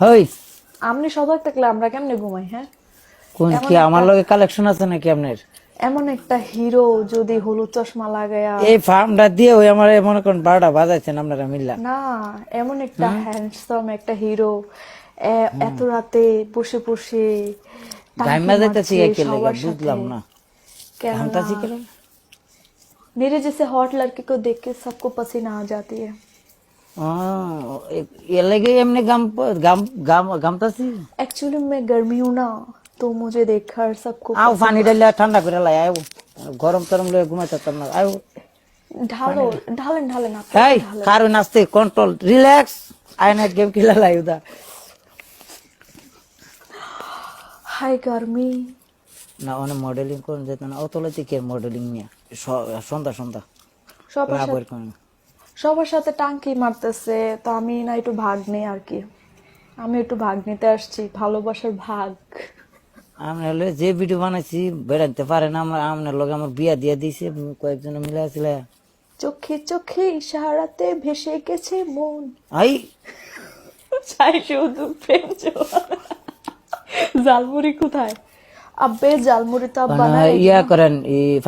হই আপনি সজাগ থাকলে আমরা কেমনে ঘুমাই? হ্যাঁ, কোন কি আমার লগে কালেকশন আছে নাকি আপনার? এমন একটা হিরো যদি হলুদ চশমা লাগায়া, এই ফার্মটা দিয়ে ওই আমার মনে করেন 12টা বাজাইছেন আপনারা মিল্লা। না এমন একটা হ্যান্ডসাম একটা হিরো এত রাতে বসে বসে টাঙ্কি গাইমা যাইতেছি মারছে কি লাগে সবার বুঝলাম সাথে। না। কেননা ঘামতাছি কেন? मेरे जैसे हॉट लड़के को देख के सबको पसीना आ जाती है। এর লাগে এমনি গাম গাম গাম গামতাছি। एक्चुअली मैं गर्मी हूँ ना, तो मुझे देखकर सबको আও পানি ঢাইলা ঠান্ডা করে লাই আও, গরম তরম লয়ে ঘুমাইতাম না আও। ढालो ढालन ढालन आप এই কারণ আস্তে কন্ট্রোল রিল্যাক্স আয়না গেম খেলা লাই উদা। हाय गर्मी। না অনেক মডেলিং করুন যেত না অতলাতে কে মডেলিং নিয়ে সন্ধ্যা সন্ধ্যা সবার আবার সাথে কোন সবার সাথে টাঙ্কি মারতেছে, তো আমি না একটু ভাগ নেই আর কি। আমি একটু ভাগ নিতে আসছি, ভালোবাসার ভাগ। আমরা হলে যে ভিডিও বানাইছি বেড়াইতে পারে না, আমরা আপনার লগে আমার বিয়া দিয়ে দিয়েছে কয়েকজন মিলে আসছিল। চোখে চোখে ইশারাতে ভেসে গেছে মন, আই চাই শুধু প্রেম জোয়ার। জালমুড়ি কোথায়? আব্বে জালমুড়ি তো আব্বা না। ইয়া করেন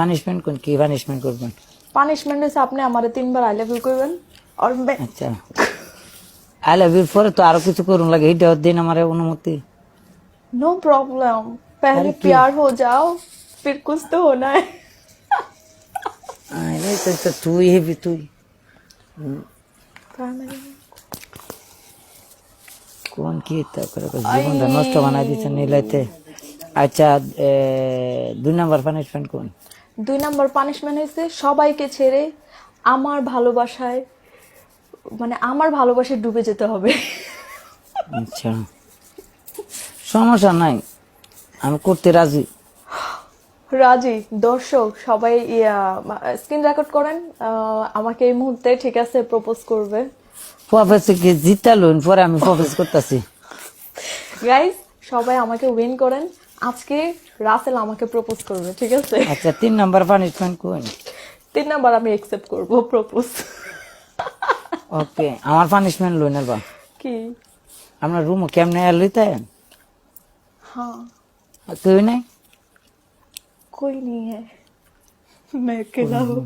পানিশমেন্ট কোন কি পানিশমেন্ট করবেন? পানিশমেন্ট হচ্ছে আপনি আমারে 3 বার আই লাভ ইউ করবেন। আর আচ্ছা আই লাভ ইউ পরে তো আরো কিছু করুন লাগে, এইটা দিন আমার অনুমতি। नो प्रॉब्लम, पहले अरे क्यों? प्यार हो जाओ फिर कुछ तो होना है। আরে তো তুই হেবি তুই কোন কি তা করে জীবনটা নষ্ট বানাই দিচ্ছে নিলাইতে। আচ্ছা 2 নাম্বার পানিশমেন্ট কোন? 2 নম্বর পানিশমেন্ট হয়েছে সবাইকে ছেড়ে আমার ভালোবাসায়, মানে আমার ভালোবাসায় ডুবে যেতে হবে। আচ্ছা সমস্যা নাই, আমি করতে রাজি। রাজি? দর্শক সবাই স্ক্রিন রেকর্ড করেন, আমাকে এই মুহূর্তে ঠিক আছে প্রপোজ করবে। প্রফেসর কি জিতালুন পরে আমি প্রফেস করতেছি। গাইস সবাই আমাকে উইন করেন, আজকে রাসেল আমাকে প্রপোজ করবে, ঠিক আছে? আচ্ছা 3 নাম্বার পানিশমেন্ট কোন? 3 নাম্বার আমি অ্যাকসেপ্ট করব প্রপোজ। ওকে আমার পানিশমেন্ট লই না বা কি? আপনার রুম কেমনে লইতে? हाँ তুই নাই कोई नहीं है, मैं अकेला हूँ।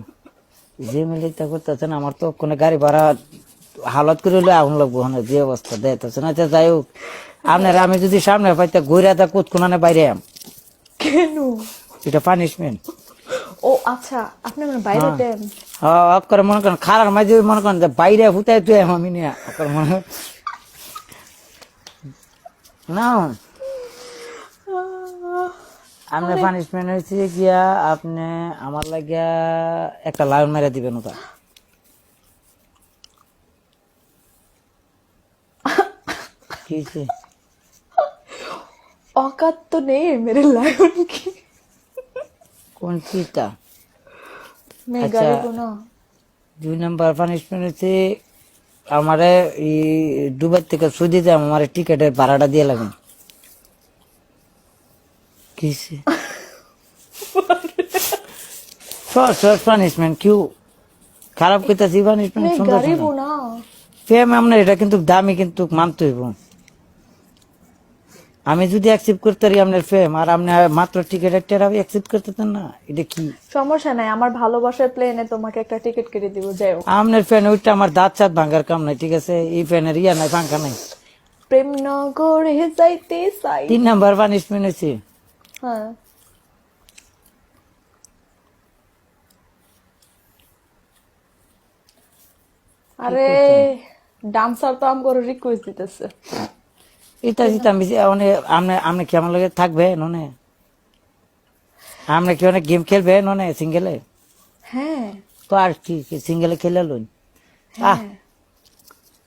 যে মিলিতা করতেছেন আমার তো কোনো গাড়ি ভাড়া হালত করে হলে আগুন লাগবো না, যে অবস্থা দেখতেছেন। আচ্ছা যাই হোক আপনার আমি যদি সামনে পাইতে ঘুরে তা কোথানে বাইরে কেন? এটা পানিশমেন্ট। ও আচ্ছা, আপনি মানে বাইরে দেন? হ্যাঁ করে মনে করেন খারার মাঝে মনে করেন যে বাইরে ফুটাই তুই আমি নিয়ে মনে না। আপনার পানিশমেন্ট হয়েছে গিয়া আপনি আমার লাগিয়া একটা লাইন মেরে দিবেন ওটা। কি হয়েছে? औकात तो नहीं है मेरे लायन की, কোন চিটা? मैं अच्छा। गरीब हूँ ना। 2 নাম্বার পানিশমেন্ট হচ্ছে আমারে দুবাই থেকে সৌদি যাম, আমার টিকেটের ভাড়াটা দিয়ে লাগবে। কিসে সর পানিশমেন্ট কিউ খারাপ কইতাছি পানিশমেন্ট मैं সুন্দর गरीब हूँ ना। প্রেম আপনার এটা কিন্তু দামি, কিন্তু মানতে হইব। আমি যদি অ্যাকসেপ্ট করতে পারি আপনার প্রেম আর আপনি মাত্র টিকেট একটা অ্যাকসেপ্ট করতেছেন না, এটা কি? সমস্যা নাই, আমার ভালোবাসার প্লেনে তোমাকে একটা টিকিট কেটে দিব, যাও। আপনার ফ্যান ওইটা আমার দাঁত চাঁদ ভাঙ্গার কাম নাই, ঠিক আছে? এই ফ্যানের ইয়া নাই, পাঙ্খা নাই। প্রেম নগরে যাইতে চাই। 3 নাম্বার পানিশমেন্ট হয়েছে হ্যাঁ আরে ডান্সার তো আমগো রিকোয়েস্ট দিতেছে। এটা যেটা আমি আপনি কি আমার লগে থাকবে ননে? আপনি কি অনেক গেম খেলবে ননে সিঙ্গেলে? হ্যাঁ তো আর কি সিঙ্গেলে খেলে লইন। হ্যাঁ,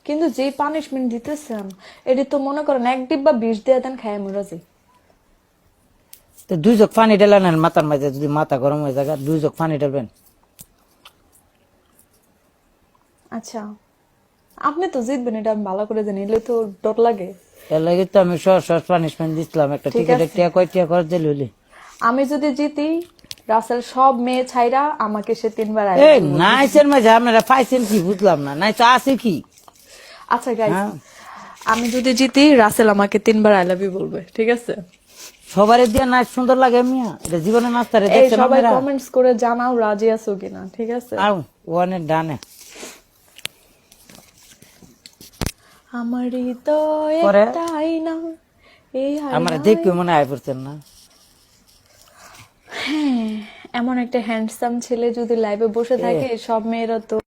কিন্তু যে পানিশমেন্ট দিতেছেন এটি তো মনে করেন 1 ডিব্বা বিষ দিয়ে দেন, খায় মরে যাই। তো 2 জগ পানি ঢেলা নেন মাথার মাঝে, যদি মাথা গরম হয়ে যায় 2 জগ পানি ঢেলবেন। আচ্ছা আপনি তো জিতবেন, এটা আমি ভালো করে জানি, এলে তো ডর লাগে। এর লাগে তো আমি সহজ পানিশমেন্ট দিচ্ছিলাম, একটা ঠিক টিকেট আছে। একটা কয়টা করে দিলে হইলে। আমি যদি জিতি রাসেল সব মেয়ে ছাইরা আমাকে সে 3 বার আয়। এই নাইসের মাঝে আপনারা পাইছেন কি বুঝলাম না, নাই তো আছে কি? আচ্ছা গাইস, হ্যাঁ। আমি যদি জিতি রাসেল আমাকে 3বার আই লাভ ইউ বলবে, ঠিক আছে? সবারই দিয়ে নাচ সুন্দর লাগে মিয়া, এটা জীবনে নাচতারে এই দেখছেন সবাই আপনারা? কমেন্টস করে জানাও রাজি আছো কিনা, ঠিক আছে? আও ওয়ানের ডানে আমার হৃদয় পরে? একটা আয়না, এই আমার আয়নায়- দেখবে মনে হয় পড়ছেন না? হ্যাঁ, এমন একটা হ্যান্ডসাম ছেলে যদি লাইভে বসে থাকে সব মেয়েরা তো